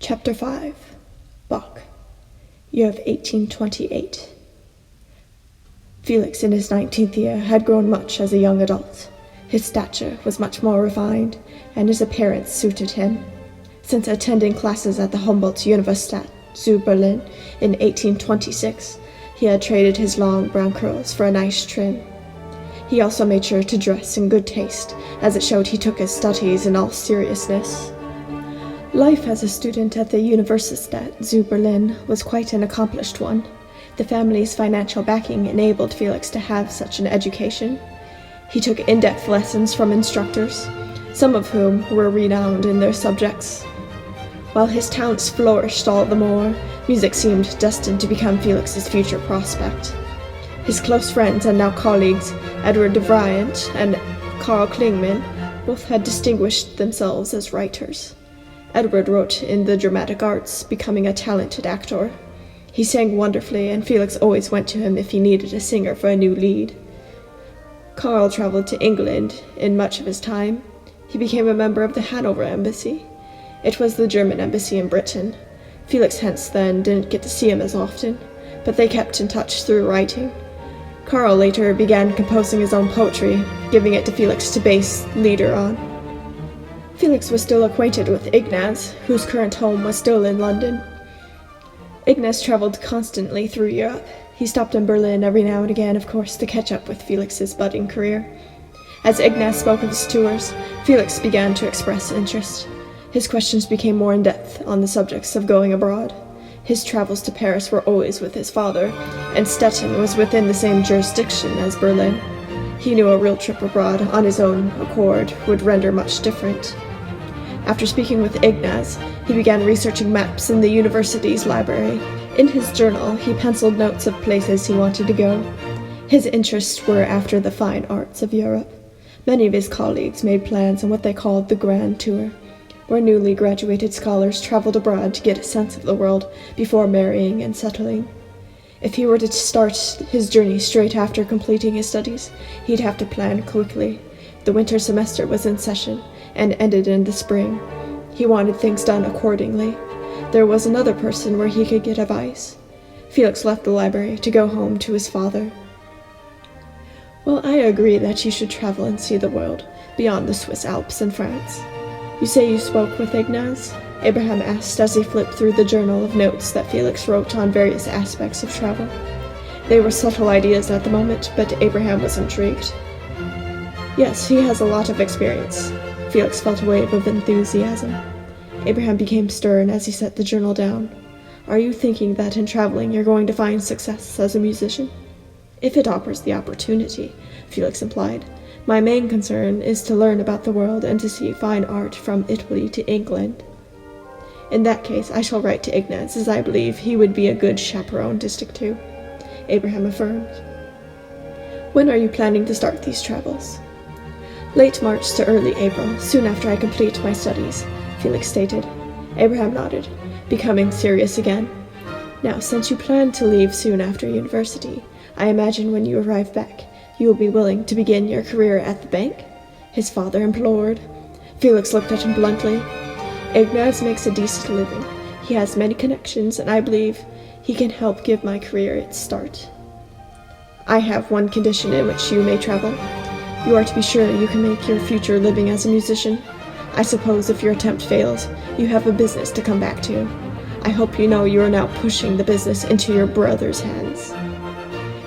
Chapter 5. Bach. Year of 1828. Felix, in his 19th year, had grown much as a young adult. His stature was much more refined, and his appearance suited him. Since attending classes at the Humboldt Universität zu Berlin in 1826, he had traded his long brown curls for a nice trim. He also made sure to dress in good taste, as it showed he took his studies in all seriousness. Life as a student at the Universität zu Berlin was quite an accomplished one. The family's financial backing enabled Felix to have such an education. He took in-depth lessons from instructors, some of whom were renowned in their subjects. While his talents flourished all the more, music seemed destined to become Felix's future prospect. His close friends and now colleagues, Eduard and Karl Klingmann, both had distinguished themselves as writers. Eduard wrote in the dramatic arts, becoming a talented actor. He sang wonderfully, and Felix always went to him if he needed a singer for a new lead. Karl traveled to England in much of his time. He became a member of the Hanover Embassy. It was the German embassy in Britain. Felix hence then didn't get to see him as often, but they kept in touch through writing. Karl later began composing his own poetry, giving it to Felix to base Lieder on. Felix was still acquainted with Ignaz, whose current home was still in London. Ignaz traveled constantly through Europe. He stopped in Berlin every now and again, of course, to catch up with Felix's budding career. As Ignaz spoke of his tours, Felix began to express interest. His questions became more in-depth on the subjects of going abroad. His travels to Paris were always with his father, and Stettin was within the same jurisdiction as Berlin. He knew a real trip abroad on his own accord would render much different. After speaking with Ignaz, he began researching maps in the university's library. In his journal, he penciled notes of places he wanted to go. His interests were after the fine arts of Europe. Many of his colleagues made plans on what they called the Grand Tour, where newly graduated scholars traveled abroad to get a sense of the world before marrying and settling. If he were to start his journey straight after completing his studies, he'd have to plan quickly. The winter semester was in session and ended in the spring. He wanted things done accordingly. There was another person where he could get advice. Felix left the library to go home to his father. "Well, I agree that you should travel and see the world, beyond the Swiss Alps and France. You say you spoke with Ignaz?" Abraham asked as he flipped through the journal of notes that Felix wrote on various aspects of travel. They were subtle ideas at the moment, but Abraham was intrigued. "Yes, he has a lot of experience." Felix felt a wave of enthusiasm. Abraham became stern as he set the journal down. "Are you thinking that in traveling you're going to find success as a musician?" "If it offers the opportunity," Felix implied. "My main concern is to learn about the world and to see fine art from Italy to England." "In that case, I shall write to Ignaz, as I believe he would be a good chaperone to stick to," Abraham affirmed. "When are you planning to start these travels?" "Late March to early April, soon after I complete my studies," Felix stated. Abraham nodded, becoming serious again. "Now, since you plan to leave soon after university, I imagine when you arrive back, you will be willing to begin your career at the bank?" his father implored. Felix looked at him bluntly. "Ignaz makes a decent living. He has many connections, and I believe he can help give my career its start. I have one condition in which you may travel. You are to be sure you can make your future living as a musician. I suppose if your attempt fails, you have a business to come back to. I hope you know you are now pushing the business into your brother's hands."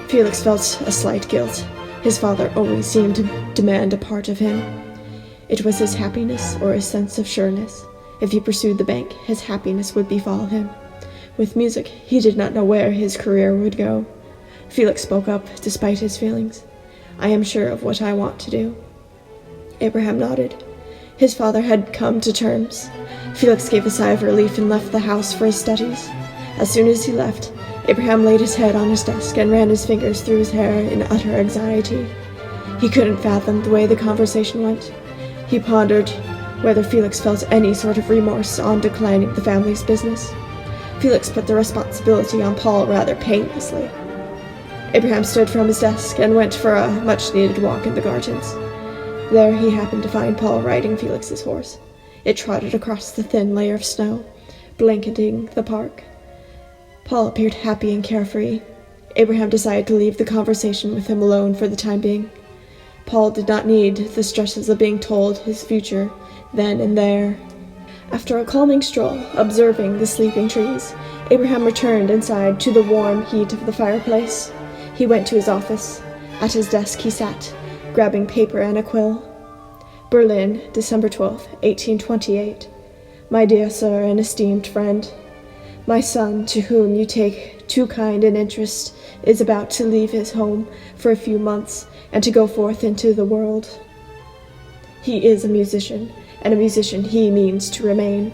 Felix felt a slight guilt. His father always seemed to demand a part of him. It was his happiness or his sense of sureness. If he pursued the bank, his happiness would befall him. With music, he did not know where his career would go. Felix spoke up, despite his feelings. "I am sure of what I want to do." Abraham nodded. His father had come to terms. Felix gave a sigh of relief and left the house for his studies. As soon as he left, Abraham laid his head on his desk and ran his fingers through his hair in utter anxiety. He couldn't fathom the way the conversation went. He pondered whether Felix felt any sort of remorse on declining the family's business. Felix put the responsibility on Paul rather painlessly. Abraham stood from his desk and went for a much-needed walk in the gardens. There he happened to find Paul riding Felix's horse. It trotted across the thin layer of snow. blanketing the park. Paul appeared happy and carefree. Abraham decided to leave the conversation with him alone for the time being. Paul did not need the stresses of being told his future then and there. After a calming stroll, observing the sleeping trees, Abraham returned inside to the warm heat of the fireplace. He went to his office. At his desk he sat, grabbing paper and a quill. Berlin, December 12, 1828. My dear sir and esteemed friend, my son, to whom you take too kind an interest, is about to leave his home for a few months and to go forth into the world. He is a musician, and a musician he means to remain.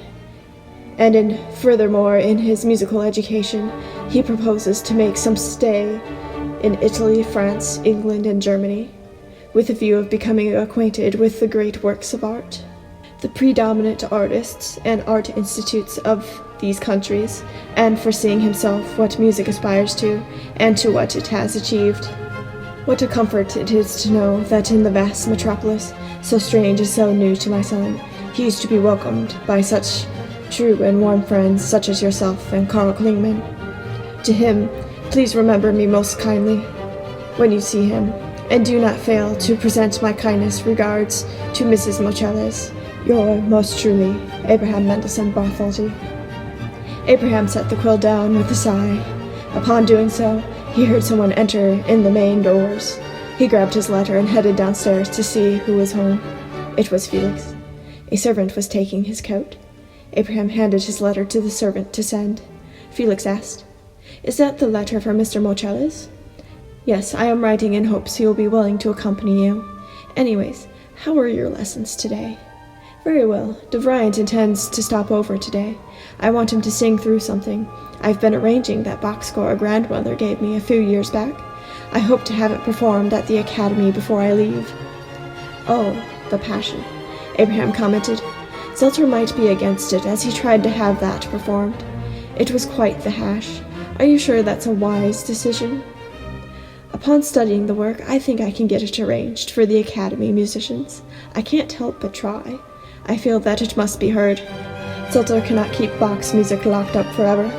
And furthermore, in his musical education, he proposes to make some stay in Italy, France, England, and Germany, with a view of becoming acquainted with the great works of art, the predominant artists and art institutes of these countries, and foreseeing himself what music aspires to, and to what it has achieved. What a comfort it is to know that in the vast metropolis, so strange and so new to my son, he is to be welcomed by such true and warm friends such as yourself and Karl Klingman. To him, please remember me most kindly when you see him, and do not fail to present my kindest regards to Mrs. Moscheles. Your most truly, Abraham Mendelssohn Bartholdy. Abraham set the quill down with a sigh. Upon doing so, he heard someone enter in the main doors. He grabbed his letter and headed downstairs to see who was home. It was Felix. A servant was taking his coat. Abraham handed his letter to the servant to send. Felix asked, "Is that the letter for Mr. Moscheles?" "Yes, I am writing in hopes he will be willing to accompany you. Anyways, how were your lessons today?" "Very well. De Vriend intends to stop over today. I want him to sing through something. I've been arranging that Bach score a grandmother gave me a few years back. I hope to have it performed at the Academy before I leave." "Oh, the Passion," Abraham commented. Zelter might be against it, as he tried to have that performed. It was quite the hash. Are you sure that's a wise decision? Upon studying the work, I think I can get it arranged for the Academy musicians. I can't help but try. I feel that it must be heard. Zelter cannot keep Bach's music locked up forever.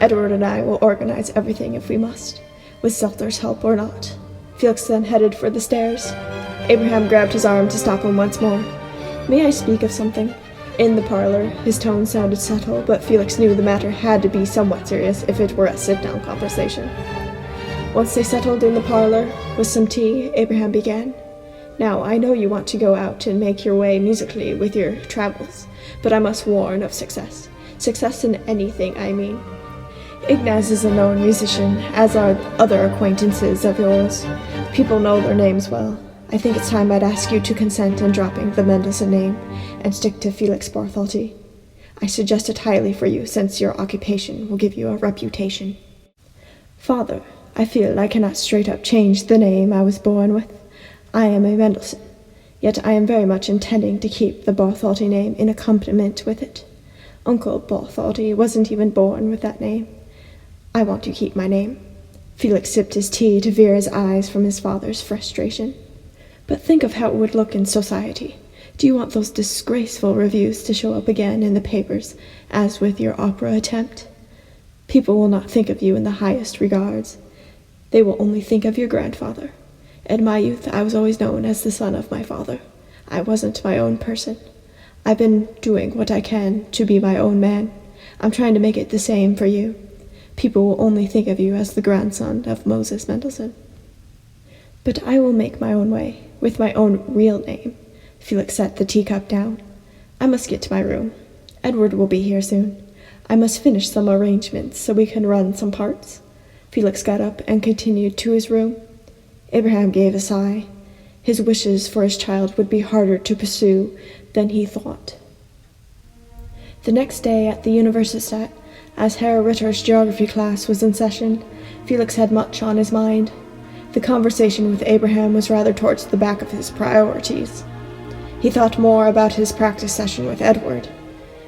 Eduard and I will organize everything if we must, with Zelter's help or not. Felix then headed for the stairs. Abraham grabbed his arm to stop him once more. "May I speak of something?" In the parlor, his tone sounded subtle, but Felix knew the matter had to be somewhat serious if it were a sit-down conversation. Once they settled in the parlor, with some tea, Abraham began. "Now, I know you want to go out and make your way musically with your travels, but I must warn of success. Success in anything, I mean. Ignaz is a known musician, as are other acquaintances of yours. People know their names well. I think it's time I'd ask you to consent in dropping the Mendelssohn name and stick to Felix Bartholdy. I suggest it highly for you, since your occupation will give you a reputation." "Father, I feel I cannot straight up change the name I was born with. I am a Mendelssohn, yet I am very much intending to keep the Bartholdy name in accompaniment with it. Uncle Bartholdy wasn't even born with that name. I want to keep my name." Felix sipped his tea to veer his eyes from his father's frustration. "But think of how it would look in society. Do you want those disgraceful reviews to show up again in the papers, as with your opera attempt? People will not think of you in the highest regards. They will only think of your grandfather. In my youth, I was always known as the son of my father. I wasn't my own person. I've been doing what I can to be my own man. I'm trying to make it the same for you. People will only think of you as the grandson of Moses Mendelssohn." "But I will make my own way, with my own real name." Felix set the teacup down. "I must get to my room. Eduard will be here soon. I must finish some arrangements so we can run some parts." Felix got up and continued to his room. Abraham gave a sigh. His wishes for his child would be harder to pursue than he thought. The next day at the Universität, as Herr Ritter's geography class was in session, Felix had much on his mind. The conversation with Abraham was rather towards the back of his priorities. He thought more about his practice session with Eduard.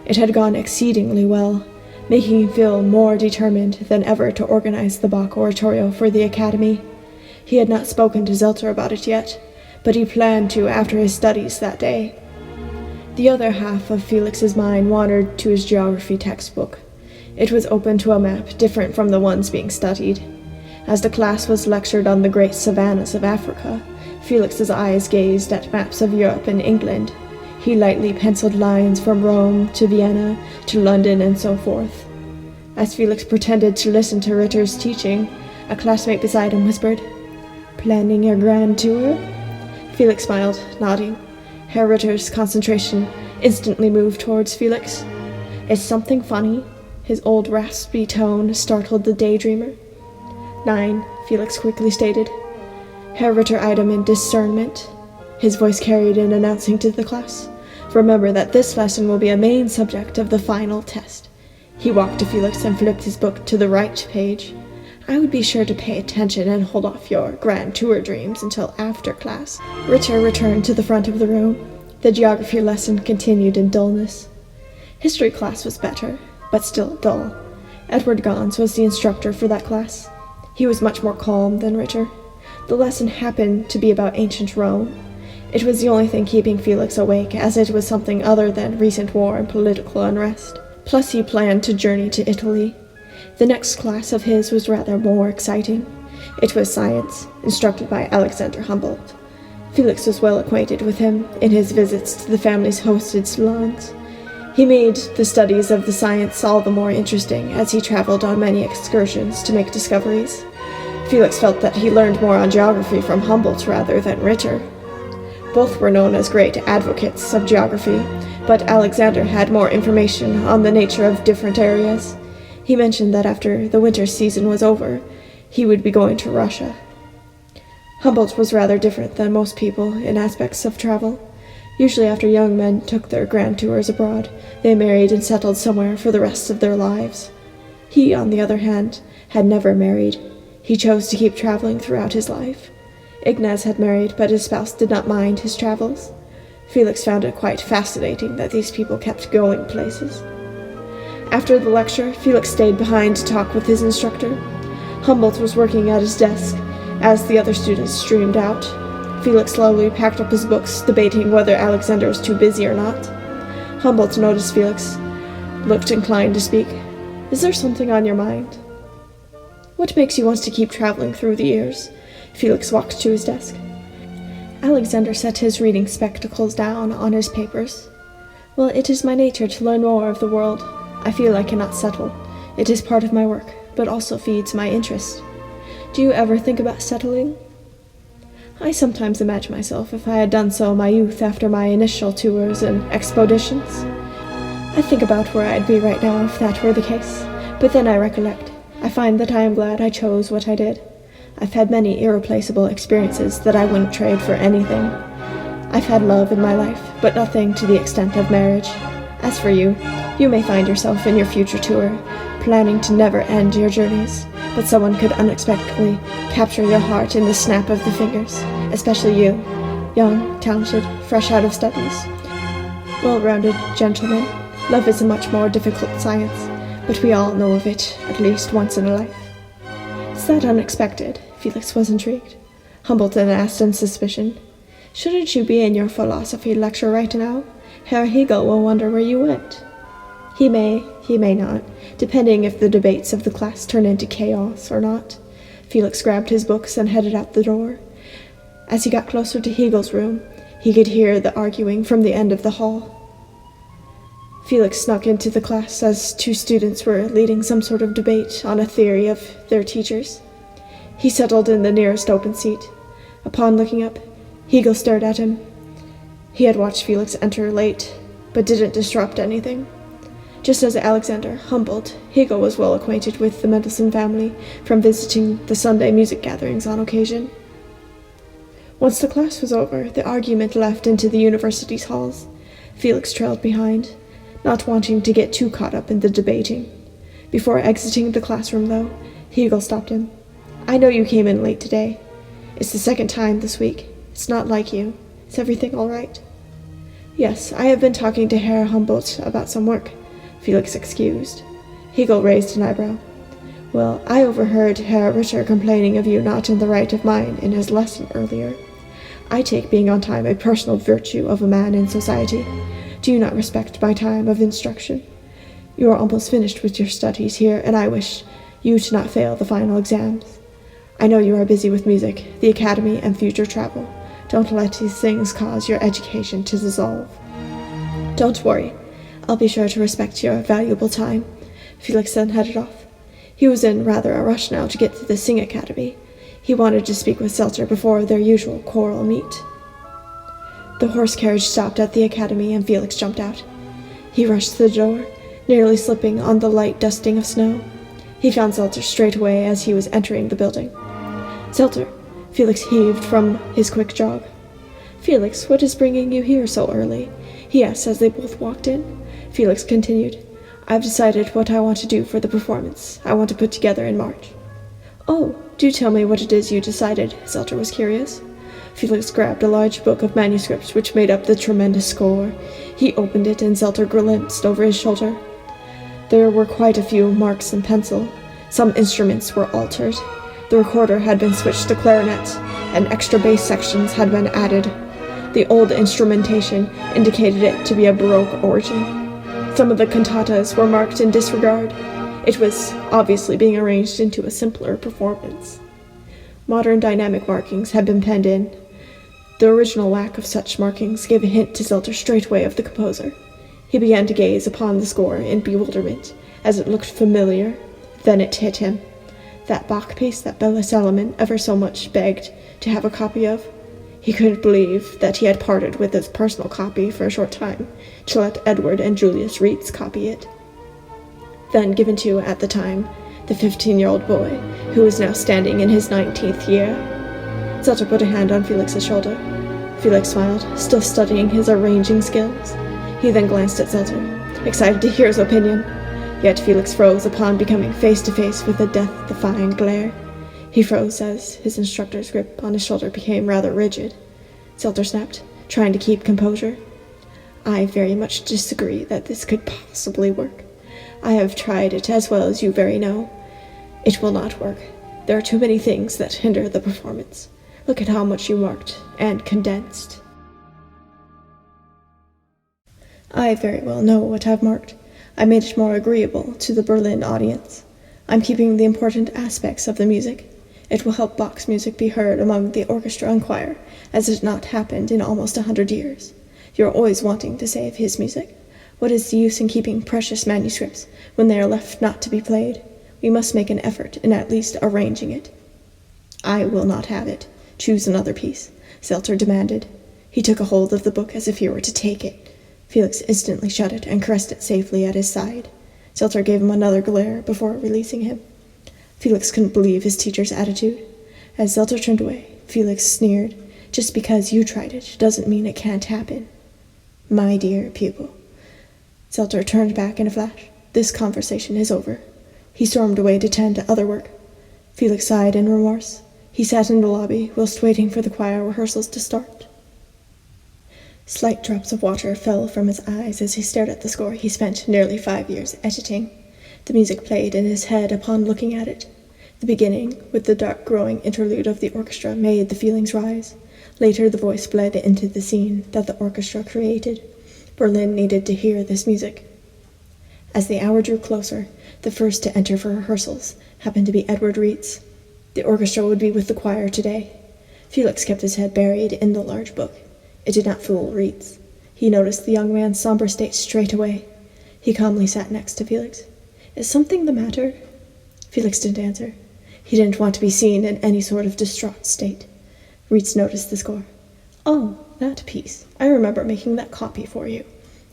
It had gone exceedingly well, making him feel more determined than ever to organize the Bach oratorio for the Academy. He had not spoken to Zelter about it yet, but he planned to after his studies that day. The other half of Felix's mind wandered to his geography textbook. It was open to a map different from the ones being studied. As the class was lectured on the great savannas of Africa, Felix's eyes gazed at maps of Europe and England. He lightly penciled lines from Rome to Vienna to London and so forth. As Felix pretended to listen to Ritter's teaching, a classmate beside him whispered, "Planning your grand tour?" Felix smiled, nodding. Herr Ritter's concentration instantly moved towards Felix. "Is something funny?" His old raspy tone startled the daydreamer. 9, Felix quickly stated. Herr Ritter eyed him in discernment. His voice carried in announcing to the class, "Remember that this lesson will be a main subject of the final test." He walked to Felix and flipped his book to the right page. "I would be sure to pay attention and hold off your grand tour dreams until after class." Ritter returned to the front of the room. The geography lesson continued in dullness. History class was better, but still dull. Eduard Gans was the instructor for that class. He was much more calm than Ritter. The lesson happened to be about ancient Rome. It was the only thing keeping Felix awake, as it was something other than recent war and political unrest. Plus he planned to journey to Italy. The next class of his was rather more exciting. It was science, instructed by Alexander Humboldt. Felix was well acquainted with him in his visits to the family's hosted salons. He made the studies of the science all the more interesting as he traveled on many excursions to make discoveries. Felix felt that he learned more on geography from Humboldt rather than Ritter. Both were known as great advocates of geography, but Alexander had more information on the nature of different areas. He mentioned that after the winter season was over, he would be going to Russia. Humboldt was rather different than most people in aspects of travel. Usually after young men took their grand tours abroad, they married and settled somewhere for the rest of their lives. He, on the other hand, had never married. He chose to keep traveling throughout his life. Ignaz had married, but his spouse did not mind his travels. Felix found it quite fascinating that these people kept going places. After the lecture, Felix stayed behind to talk with his instructor. Humboldt was working at his desk as the other students streamed out. Felix slowly packed up his books, debating whether Alexander was too busy or not. Humboldt noticed Felix, looked inclined to speak. "Is there something on your mind?" "What makes you want to keep traveling through the years?" Felix walked to his desk. Alexander set his reading spectacles down on his papers. "Well, it is my nature to learn more of the world. I feel I cannot settle. It is part of my work, but also feeds my interest. Do you ever think about settling?" "I sometimes imagine myself if I had done so in my youth after my initial tours and expeditions. I think about where I'd be right now if that were the case, but then I recollect. I find that I am glad I chose what I did. I've had many irreplaceable experiences that I wouldn't trade for anything. I've had love in my life, but nothing to the extent of marriage. As for you, you may find yourself in your future tour, planning to never end your journeys, but someone could unexpectedly capture your heart in the snap of the fingers, especially you, young, talented, fresh out of studies. Well-rounded gentlemen, love is a much more difficult science, but we all know of it at least once in a life." "Is that unexpected?" Felix was intrigued. Humboldt then asked in suspicion, "Shouldn't you be in your philosophy lecture right now? Herr Hegel will wonder where you went." He may not, depending if the debates of the class turn into chaos or not." Felix grabbed his books and headed out the door. As he got closer to Hegel's room, he could hear the arguing from the end of the hall. Felix snuck into the class as two students were leading some sort of debate on a theory of their teachers. He settled in the nearest open seat. Upon looking up, Hegel stared at him. He had watched Felix enter late, but didn't disrupt anything. Just as Alexander Humboldt, Hegel was well acquainted with the Mendelssohn family from visiting the Sunday music gatherings on occasion. Once the class was over, the argument left into the university's halls. Felix trailed behind, not wanting to get too caught up in the debating. Before exiting the classroom, though, Hegel stopped him. "I know you came in late today. It's the second time this week. It's not like you. Is everything all right?" "Yes, I have been talking to Herr Humboldt about some work," Felix excused. Hegel raised an eyebrow. "Well, I overheard Herr Ritter complaining of you not in the right of mind in his lesson earlier. I take being on time a personal virtue of a man in society. Do you not respect my time of instruction? You are almost finished with your studies here, and I wish you to not fail the final exams. I know you are busy with music, the academy, and future travel. Don't let these things cause your education to dissolve. Don't worry. I'll be sure to respect your valuable time. Felix then headed off. He was in rather a rush now to get to the Sing-Akademie. He wanted to speak with Zelter before their usual choral meet. The horse carriage stopped at the academy, and Felix jumped out. He rushed to the door, nearly slipping on the light dusting of snow. He found Zelter straight away as he was entering the building. Zelter, Felix heaved from his quick jog. Felix, what is bringing you here so early? He asked as they both walked in. Felix continued, I've decided what I want to do for the performance I want to put together in March. Oh, do tell me what it is you decided, Zelter was curious. Felix grabbed a large book of manuscripts which made up the tremendous score. He opened it, and Zelter glimpsed over his shoulder. There were quite a few marks in pencil. Some instruments were altered. The recorder had been switched to clarinet, and extra bass sections had been added. The old instrumentation indicated it to be a Baroque origin. Some of the cantatas were marked in disregard. It was obviously being arranged into a simpler performance. Modern dynamic markings had been penned in. The original lack of such markings gave a hint to Zelter straightway of the composer. He began to gaze upon the score in bewilderment, as it looked familiar. Then it hit him. That Bach piece that Bella Salomon ever so much begged to have a copy of. He couldn't believe that he had parted with his personal copy for a short time, to let Eduard and Julius Reitz copy it. Then given to, at the time, the 15-year-old boy, who was now standing in his 19th year. Zelter put a hand on Felix's shoulder. Felix smiled, still studying his arranging skills. He then glanced at Zelter, excited to hear his opinion. Yet Felix froze upon becoming face-to-face with a death-defying glare. He froze as his instructor's grip on his shoulder became rather rigid. Zelter snapped, trying to keep composure. I very much disagree that this could possibly work. I have tried it as well as you very know. It will not work. There are too many things that hinder the performance. Look at how much you marked and condensed. I very well know what I've marked. I made it more agreeable to the Berlin audience. I'm keeping the important aspects of the music. It will help Bach's music be heard among the orchestra and choir, as it has not happened in almost 100 years. You are always wanting to save his music. What is the use in keeping precious manuscripts when they are left not to be played? We must make an effort in at least arranging it. I will not have it. Choose another piece, Zelter demanded. He took a hold of the book as if he were to take it. Felix instantly shut it and caressed it safely at his side. Zelter gave him another glare before releasing him. Felix couldn't believe his teacher's attitude. As Zelter turned away, Felix sneered, Just because you tried it doesn't mean it can't happen. My dear pupil. Zelter turned back in a flash. This conversation is over. He stormed away to tend to other work. Felix sighed in remorse. He sat in the lobby whilst waiting for the choir rehearsals to start. Slight drops of water fell from his eyes as he stared at the score he spent nearly 5 years editing. The music played in his head upon looking at it. The beginning, with the dark growing interlude of the orchestra, made the feelings rise. Later the voice bled into the scene that the orchestra created. Berlin needed to hear this music. As the hour drew closer, the first to enter for rehearsals happened to be Eduard Reitz. The orchestra would be with the choir today. Felix kept his head buried in the large book. It did not fool Reitz. He noticed the young man's somber state straight away. He calmly sat next to Felix. Is something the matter? Felix didn't answer. He didn't want to be seen in any sort of distraught state. Reitz noticed the score. Oh, that piece. I remember making that copy for you.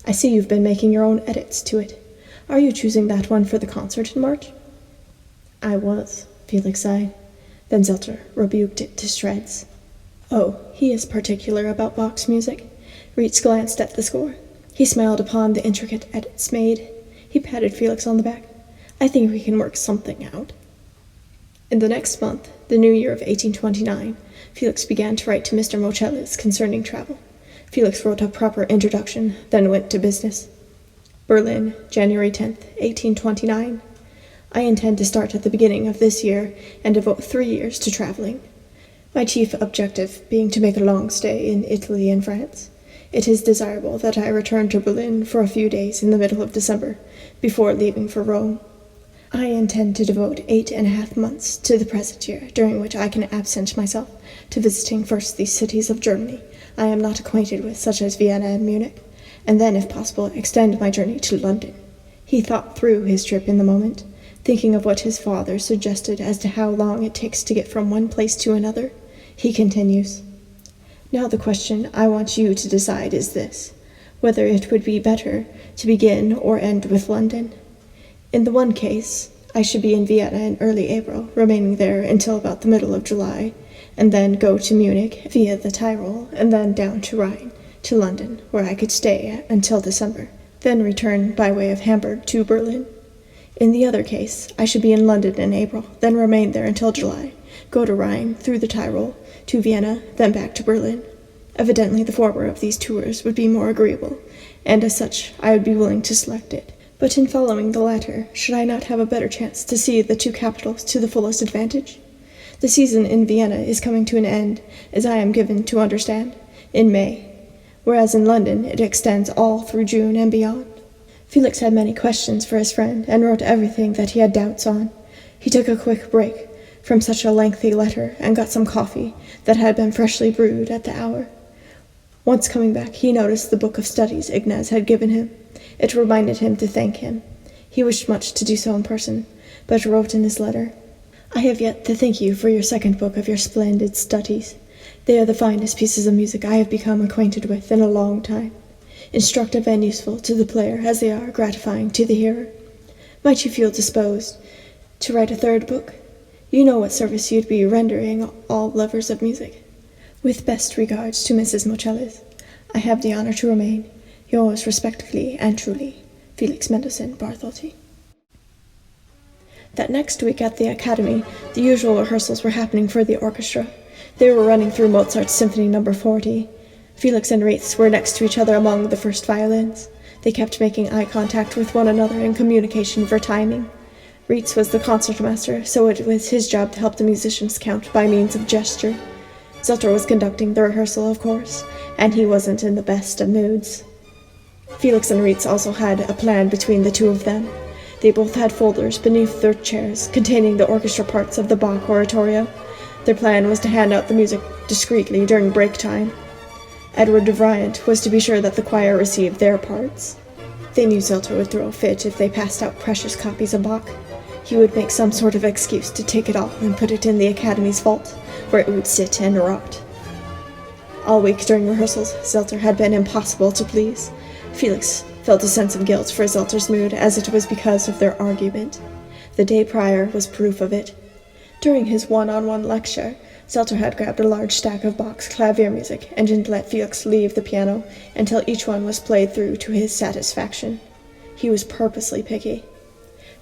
I see you've been making your own edits to it. Are you choosing that one for the concert in March? I was, Felix sighed. Then Zelter rebuked it to shreds. Oh, he is particular about Bach's music. Reitz glanced at the score. He smiled upon the intricate edits made. He patted Felix on the back. I think we can work something out. In the next month, the new year of 1829, Felix began to write to Mr. Moscheles concerning travel. Felix wrote a proper introduction, then went to business. Berlin, January 10th, 1829. I intend to start at the beginning of this year and devote 3 years to traveling. My chief objective being to make a long stay in Italy and France. It is desirable that I return to Berlin for a few days in the middle of December, before leaving for Rome. I intend to devote 8.5 months to the present year, during which I can absent myself to visiting first these cities of Germany I am not acquainted with, such as Vienna and Munich, and then, if possible, extend my journey to London. He thought through his trip in the moment, thinking of what his father suggested as to how long it takes to get from one place to another. He continues, "Now the question I want you to decide is this, whether it would be better to begin or end with London. In the one case, I should be in Vienna in early April, remaining there until about the middle of July, and then go to Munich via the Tyrol, and then down to Rhine, to London, where I could stay until December, then return by way of Hamburg to Berlin. In the other case, I should be in London in April, then remain there until July, go to Rhine, through the Tyrol, to Vienna, then back to Berlin. Evidently the former of these tours would be more agreeable, and as such I would be willing to select it. But in following the latter, should I not have a better chance to see the two capitals to the fullest advantage? The season in Vienna is coming to an end, as I am given to understand, in May, whereas in London it extends all through June and beyond." Felix had many questions for his friend, and wrote everything that he had doubts on. He took a quick break from such a lengthy letter, and got some coffee that had been freshly brewed at the hour. Once coming back, he noticed the book of studies Ignaz had given him. It reminded him to thank him. He wished much to do so in person, but wrote in his letter, "I have yet to thank you for your second book of your splendid studies. They are the finest pieces of music I have become acquainted with in a long time, instructive and useful to the player as they are gratifying to the hearer. Might you feel disposed to write a third book? You know what service you'd be rendering all lovers of music. With best regards to Mrs. Moscheles, I have the honor to remain, yours respectfully and truly, Felix Mendelssohn Bartholdy." That next week at the Academy, the usual rehearsals were happening for the orchestra. They were running through Mozart's Symphony No. 40. Felix and Rietz were next to each other among the first violins. They kept making eye contact with one another in communication for timing. Rietz was the concertmaster, so it was his job to help the musicians count by means of gesture. Zelter was conducting the rehearsal, of course, and he wasn't in the best of moods. Felix and Rietz also had a plan between the two of them. They both had folders beneath their chairs containing the orchestra parts of the Bach oratorio. Their plan was to hand out the music discreetly during break time. Eduard de Vriend was to be sure that the choir received their parts. They knew Zelter would throw a fit if they passed out precious copies of Bach. He would make some sort of excuse to take it all and put it in the Academy's vault, where it would sit and rot. All week during rehearsals, Zelter had been impossible to please. Felix felt a sense of guilt for Zelter's mood, as it was because of their argument. The day prior was proof of it. During his one-on-one lecture, Zelter had grabbed a large stack of Bach's clavier music and didn't let Felix leave the piano until each one was played through to his satisfaction. He was purposely picky.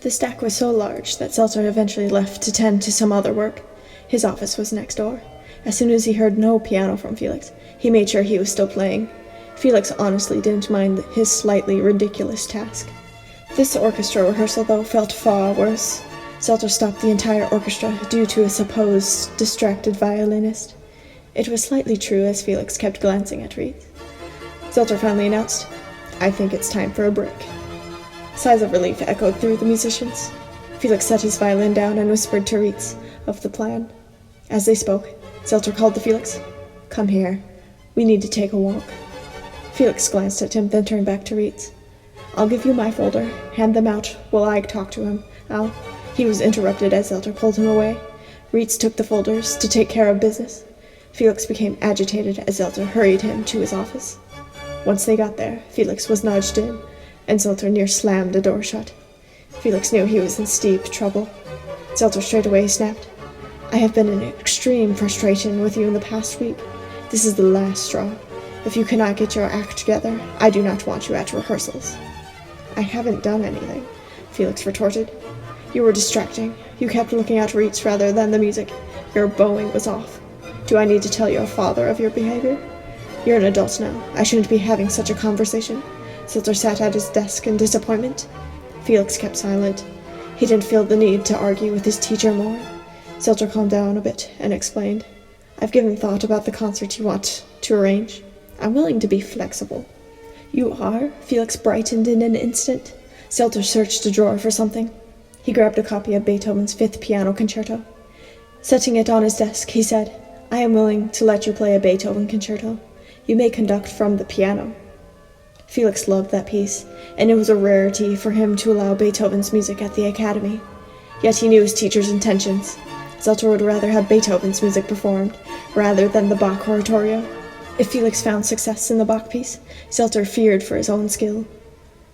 The stack was so large that Zelter eventually left to tend to some other work. His office was next door. As soon as he heard no piano from Felix, he made sure he was still playing. Felix honestly didn't mind his slightly ridiculous task. This orchestra rehearsal, though, felt far worse. Zelter stopped the entire orchestra due to a supposed distracted violinist. It was slightly true, as Felix kept glancing at Rietz. Zelter finally announced, "I think it's time for a break." Sighs of relief echoed through the musicians. Felix set his violin down and whispered to Rietz of the plan. As they spoke, Zelter called to Felix, "Come here. We need to take a walk." Felix glanced at him, then turned back to Rietz. "I'll give you my folder. Hand them out while I talk to him. He was interrupted as Zelter pulled him away. Rietz took the folders to take care of business. Felix became agitated as Zelter hurried him to his office. Once they got there, Felix was nudged in, and Zelter near slammed the door shut. Felix knew he was in steep trouble. Zelter straightway snapped, "I have been in extreme frustration with you in the past week. This is the last straw. If you cannot get your act together, I do not want you at rehearsals." "I haven't done anything," Felix retorted. "You were distracting. You kept looking at Rietz rather than the music. Your bowing was off. Do I need to tell your father of your behavior? You're an adult now. I shouldn't be having such a conversation." Zelter sat at his desk in disappointment. Felix kept silent. He didn't feel the need to argue with his teacher more. Zelter calmed down a bit and explained, "I've given thought about the concert you want to arrange. I'm willing to be flexible." "You are?" Felix brightened in an instant. Zelter searched a drawer for something. He grabbed a copy of Beethoven's Fifth Piano Concerto. Setting it on his desk, he said, "I am willing to let you play a Beethoven concerto. You may conduct from the piano." Felix loved that piece, and it was a rarity for him to allow Beethoven's music at the Academy. Yet he knew his teacher's intentions. Zelter would rather have Beethoven's music performed, rather than the Bach oratorio. If Felix found success in the Bach piece, Zelter feared for his own skill.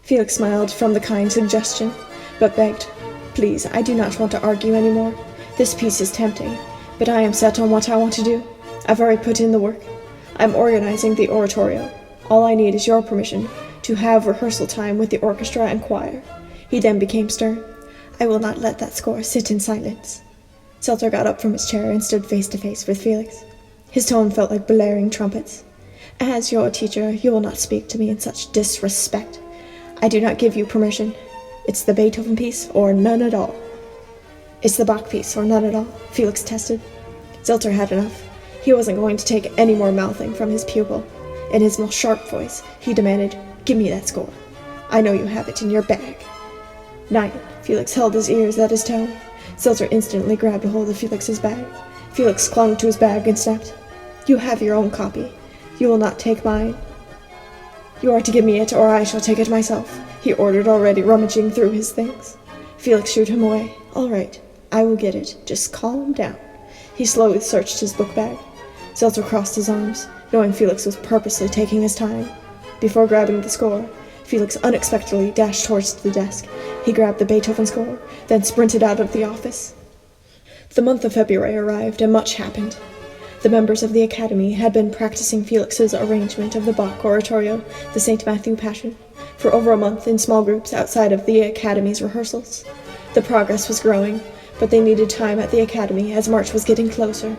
Felix smiled from the kind suggestion, but begged, "Please, I do not want to argue any more. This piece is tempting, but I am set on what I want to do. I've already put in the work. I'm organizing the oratorio. All I need is your permission to have rehearsal time with the orchestra and choir." He then became stern. "I will not let that score sit in silence." Zelter got up from his chair and stood face to face with Felix. His tone felt like blaring trumpets. "As your teacher, you will not speak to me in such disrespect. I do not give you permission. It's the Beethoven piece or none at all." "It's the Bach piece or none at all," Felix tested. Zelter had enough. He wasn't going to take any more mouthing from his pupil. In his most sharp voice, he demanded, "Give me that score. I know you have it in your bag." "9. Felix held his ears at his tone. Zelter instantly grabbed a hold of Felix's bag. Felix clung to his bag and snapped, "You have your own copy. You will not take mine. You are to give me it, or I shall take it myself," he ordered, already rummaging through his things. Felix shooed him away. "All right, I will get it. Just calm down." He slowly searched his book bag. Zelter crossed his arms, knowing Felix was purposely taking his time. Before grabbing the score, Felix unexpectedly dashed towards the desk. He grabbed the Beethoven score, then sprinted out of the office. The month of February arrived, and much happened. The members of the Academy had been practicing Felix's arrangement of the Bach oratorio, the St. Matthew Passion, for over a month in small groups outside of the Academy's rehearsals. The progress was growing, but they needed time at the Academy as March was getting closer.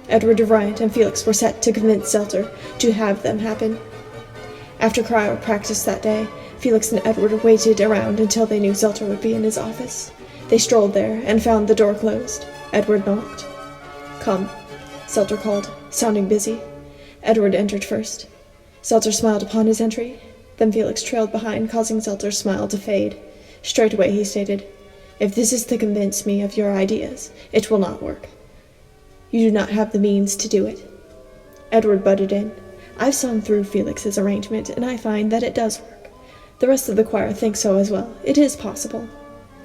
Eduard de Vriend and Felix were set to convince Zelter to have them happen. After choir practice that day, Felix and Eduard waited around until they knew Zelter would be in his office. They strolled there and found the door closed. Eduard knocked. "Come," Zelter called, sounding busy. Eduard entered first. Zelter smiled upon his entry. Then Felix trailed behind, causing Zelter's smile to fade. Straightway he stated, "If this is to convince me of your ideas, it will not work. You do not have the means to do it." Eduard butted in. "I've sung through Felix's arrangement, and I find that it does work. The rest of the choir thinks so as well. It is possible."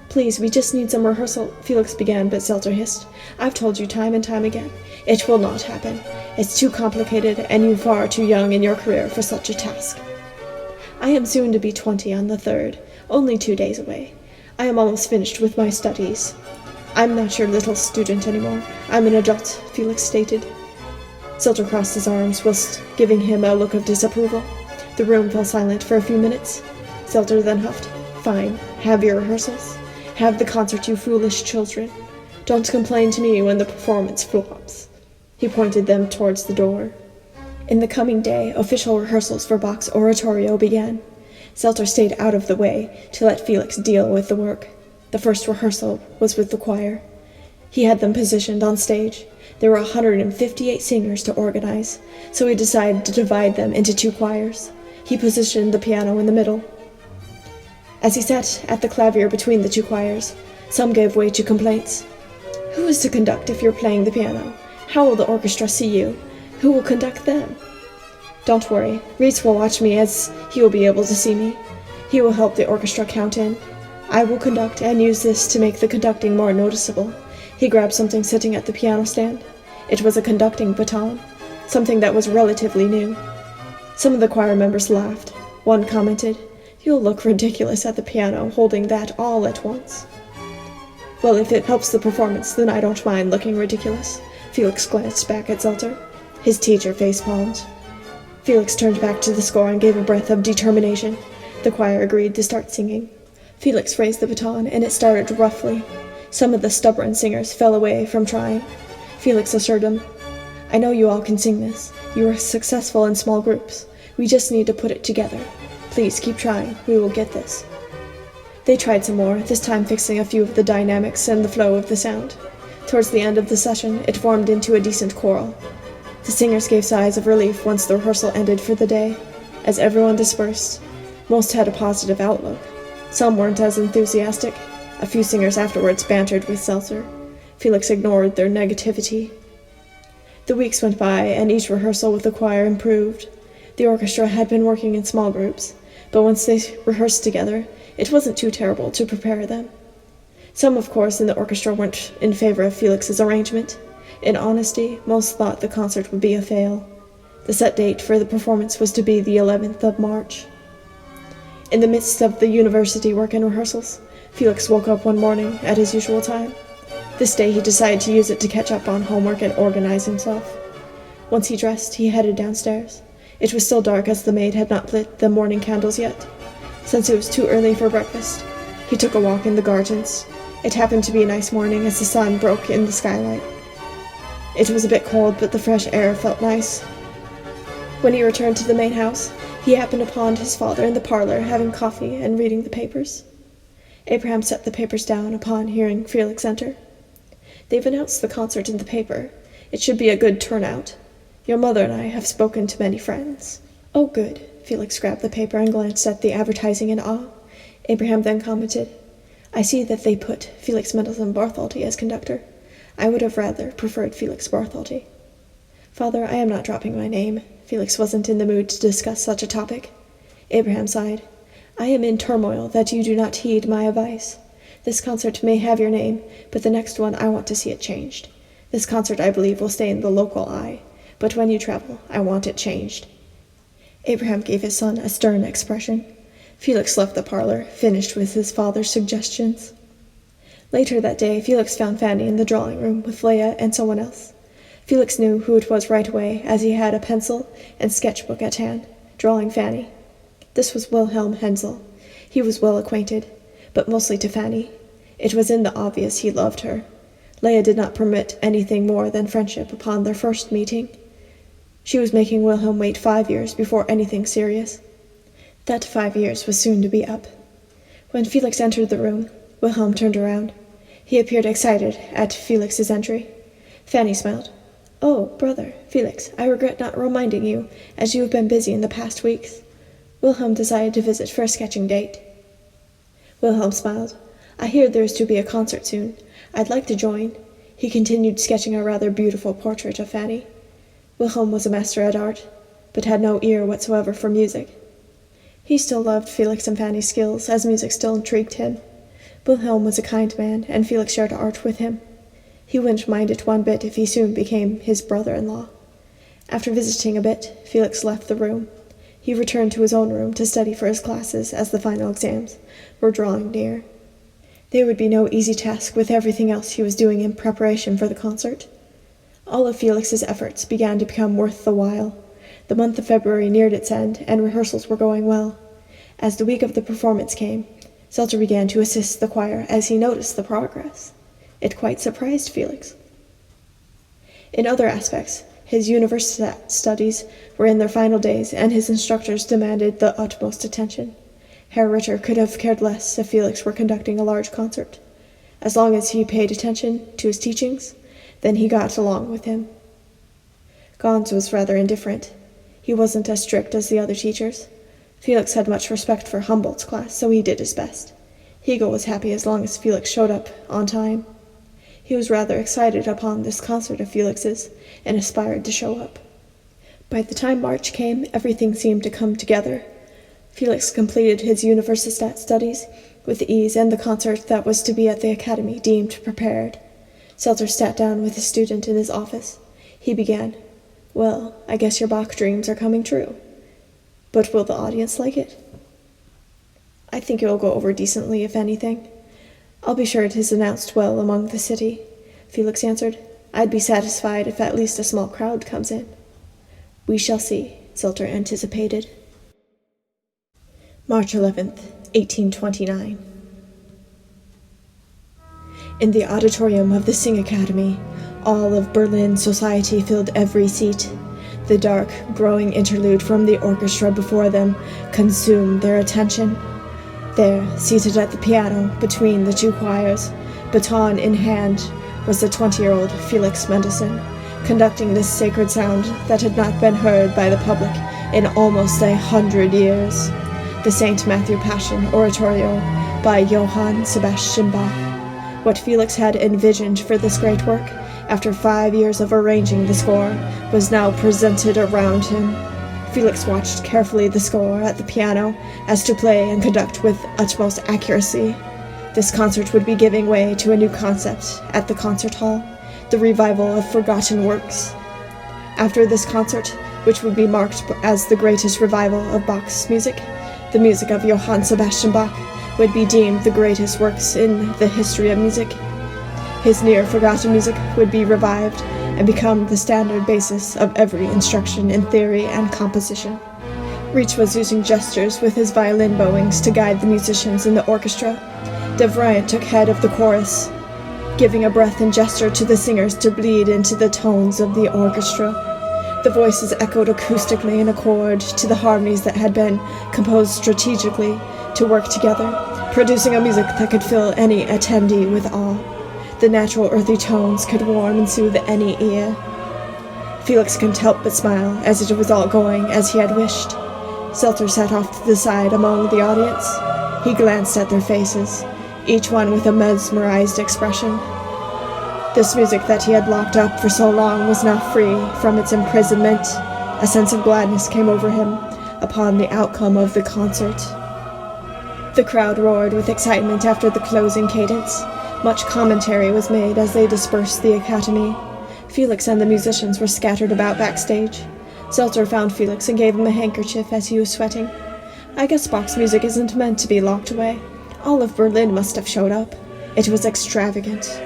"Please, we just need some rehearsal," Felix began, but Zelter hissed. "I've told you time and time again. It will not happen. It's too complicated, and you're far too young in your career for such a task." "I am soon to be 20 on the 3rd, only 2 days away. I am almost finished with my studies." "I'm not your little student anymore. I'm an adult," Felix stated. Zelter crossed his arms whilst giving him a look of disapproval. The room fell silent for a few minutes. Zelter then huffed, "Fine, have your rehearsals. Have the concert, you foolish children. Don't complain to me when the performance flops." He pointed them towards the door. In the coming day, official rehearsals for Bach's oratorio began. Zelter stayed out of the way to let Felix deal with the work. The first rehearsal was with the choir. He had them positioned on stage. There were 158 singers to organize, so he decided to divide them into 2 choirs. He positioned the piano in the middle. As he sat at the clavier between the 2 choirs, some gave way to complaints. "Who is to conduct if you're playing the piano? How will the orchestra see you? Who will conduct them?" "Don't worry, Reitz will watch me as he will be able to see me. He will help the orchestra count in. I will conduct and use this to make the conducting more noticeable." He grabbed something sitting at the piano stand. It was a conducting baton, something that was relatively new. Some of the choir members laughed. One commented, "You'll look ridiculous at the piano holding that all at once." "Well, if it helps the performance, then I don't mind looking ridiculous." Felix glanced back at Zelter. His teacher face-palmed. Felix turned back to the score and gave a breath of determination. The choir agreed to start singing. Felix raised the baton, and it started roughly. Some of the stubborn singers fell away from trying. Felix assured them, "I know you all can sing this. You are successful in small groups. We just need to put it together. Please keep trying. We will get this." They tried some more, this time fixing a few of the dynamics and the flow of the sound. Towards the end of the session, it formed into a decent choral. The singers gave sighs of relief once the rehearsal ended for the day. As everyone dispersed, most had a positive outlook. Some weren't as enthusiastic. A few singers afterwards bantered with Seltzer. Felix ignored their negativity. The weeks went by, and each rehearsal with the choir improved. The orchestra had been working in small groups, but once they rehearsed together, it wasn't too terrible to prepare them. Some, of course, in the orchestra weren't in favor of Felix's arrangement. In honesty, most thought the concert would be a fail. The set date for the performance was to be the 11th of March. In the midst of the university work and rehearsals, Felix woke up one morning at his usual time. This day he decided to use it to catch up on homework and organize himself. Once he dressed, he headed downstairs. It was still dark as the maid had not lit the morning candles yet. Since it was too early for breakfast, he took a walk in the gardens. It happened to be a nice morning as the sun broke in the skylight. It was a bit cold, but the fresh air felt nice. When he returned to the main house, he happened upon his father in the parlor having coffee and reading the papers. Abraham set the papers down upon hearing Felix enter. "They've announced the concert in the paper. It should be a good turnout. Your mother and I have spoken to many friends." "Oh, good." Felix grabbed the paper and glanced at the advertising in awe. Abraham then commented, "I see that they put Felix Mendelssohn Bartholdy as conductor. I would have rather preferred Felix Bartholdy." "Father, I am not dropping my name." Felix wasn't in the mood to discuss such a topic. Abraham sighed. "I am in turmoil that you do not heed my advice. This concert may have your name, but the next one I want to see it changed. This concert, I believe, will stay in the local eye, but when you travel, I want it changed." Abraham gave his son a stern expression. Felix left the parlor, finished with his father's suggestions. Later that day, Felix found Fanny in the drawing room with Leah and someone else. Felix knew who it was right away, as he had a pencil and sketchbook at hand, drawing Fanny. This was Wilhelm Hensel. He was well acquainted, but mostly to Fanny. It was in the obvious he loved her. Leah did not permit anything more than friendship upon their first meeting. She was making Wilhelm wait 5 years before anything serious. That 5 years was soon to be up. When Felix entered the room, Wilhelm turned around. He appeared excited at Felix's entry. Fanny smiled. "Oh, brother, Felix, I regret not reminding you, as you have been busy in the past weeks. Wilhelm decided to visit for a sketching date." Wilhelm smiled. "I hear there is to be a concert soon. I'd like to join." He continued sketching a rather beautiful portrait of Fanny. Wilhelm was a master at art, but had no ear whatsoever for music. He still loved Felix and Fanny's skills, as music still intrigued him. Wilhelm was a kind man, and Felix shared art with him. He wouldn't mind it one bit if he soon became his brother-in-law. After visiting a bit, Felix left the room. He returned to his own room to study for his classes, as the final exams were drawing near. They would be no easy task with everything else he was doing in preparation for the concert. All of Felix's efforts began to become worth the while. The month of February neared its end, and rehearsals were going well. As the week of the performance came, Seltzer began to assist the choir as he noticed the progress. It quite surprised Felix. In other aspects, his university studies were in their final days, and his instructors demanded the utmost attention. Herr Ritter could have cared less if Felix were conducting a large concert. As long as he paid attention to his teachings, then he got along with him. Gans was rather indifferent. He wasn't as strict as the other teachers. Felix had much respect for Humboldt's class, so he did his best. Hegel was happy as long as Felix showed up on time. He was rather excited upon this concert of Felix's, and aspired to show up. By the time March came, everything seemed to come together. Felix completed his university studies with ease, and the concert that was to be at the Academy deemed prepared. Seltzer sat down with his student in his office. He began, "Well, I guess your Bach dreams are coming true. But will the audience like it?" "I think it will go over decently, if anything. I'll be sure it is announced well among the city," Felix answered. "I'd be satisfied if at least a small crowd comes in." "We shall see," Seltzer anticipated. March 11th, 1829. In the auditorium of the Sing-Akademie, all of Berlin society filled every seat. The dark, growing interlude from the orchestra before them consumed their attention. There, seated at the piano between the two choirs, baton in hand, was the 20-year-old Felix Mendelssohn, conducting this sacred sound that had not been heard by the public in almost 100 years, the St. Matthew Passion Oratorio by Johann Sebastian Bach. What Felix had envisioned for this great work, after 5 years of arranging the score, was now presented around him. Felix watched carefully the score at the piano, as to play and conduct with utmost accuracy. This concert would be giving way to a new concept at the concert hall, the revival of forgotten works. After this concert, which would be marked as the greatest revival of Bach's music, the music of Johann Sebastian Bach would be deemed the greatest works in the history of music. His near-forgotten music would be revived and become the standard basis of every instruction in theory and composition. Ritter was using gestures with his violin bowings to guide the musicians in the orchestra. De Vriend took head of the chorus, giving a breath and gesture to the singers to bleed into the tones of the orchestra. The voices echoed acoustically in accord to the harmonies that had been composed strategically to work together, producing a music that could fill any attendee with awe. The natural earthy tones could warm and soothe any ear. Felix couldn't help but smile as it was all going as he had wished. Zelter sat off to the side among the audience. He glanced at their faces, each one with a mesmerized expression. This music that he had locked up for so long was now free from its imprisonment. A sense of gladness came over him upon the outcome of the concert. The crowd roared with excitement after the closing cadence. Much commentary was made as they dispersed the Academy. Felix and the musicians were scattered about backstage. Zelter found Felix and gave him a handkerchief as he was sweating. "I guess Bach's music isn't meant to be locked away. All of Berlin must have showed up. It was extravagant."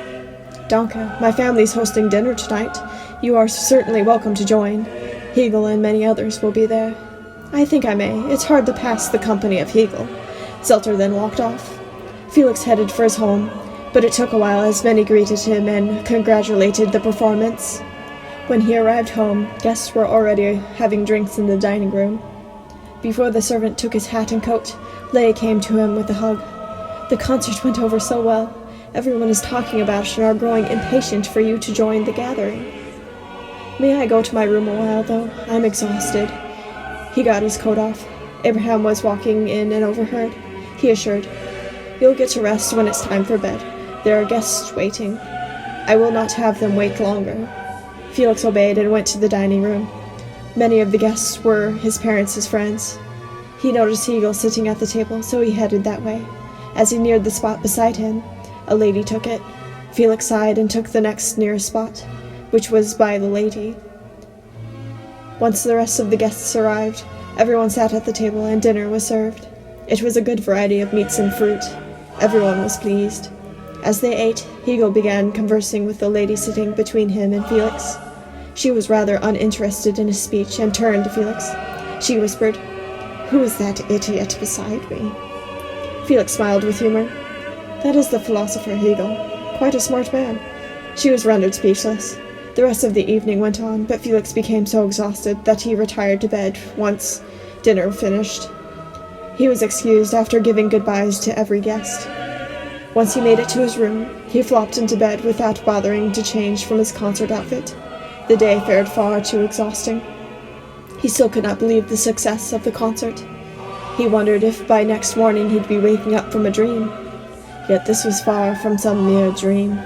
"Danke. My family's hosting dinner tonight. You are certainly welcome to join. Hegel and many others will be there." "I think I may. It's hard to pass the company of Hegel." Zelter then walked off. Felix headed for his home, but it took a while as many greeted him and congratulated the performance. When he arrived home, guests were already having drinks in the dining room. Before the servant took his hat and coat, Leigh came to him with a hug. "The concert went over so well. Everyone is talking about it and are growing impatient for you to join the gathering." "May I go to my room a while, though? I'm exhausted." He got his coat off. Abraham was walking in and overheard. He assured, "You'll get to rest when it's time for bed. There are guests waiting. I will not have them wait longer." Felix obeyed and went to the dining room. Many of the guests were his parents' friends. He noticed Hegel sitting at the table, so he headed that way. As he neared the spot beside him, a lady took it. Felix sighed and took the next nearest spot, which was by the lady. Once the rest of the guests arrived, everyone sat at the table and dinner was served. It was a good variety of meats and fruit. Everyone was pleased. As they ate, Hegel began conversing with the lady sitting between him and Felix. She was rather uninterested in his speech and turned to Felix. She whispered, "Who is that idiot beside me?" Felix smiled with humor. "That is the philosopher Hegel. Quite a smart man." She was rendered speechless. The rest of the evening went on, but Felix became so exhausted that he retired to bed once dinner finished. He was excused after giving goodbyes to every guest. Once he made it to his room, he flopped into bed without bothering to change from his concert outfit. The day fared far too exhausting. He still could not believe the success of the concert. He wondered if by next morning he'd be waking up from a dream. Yet this was far from some mere dream.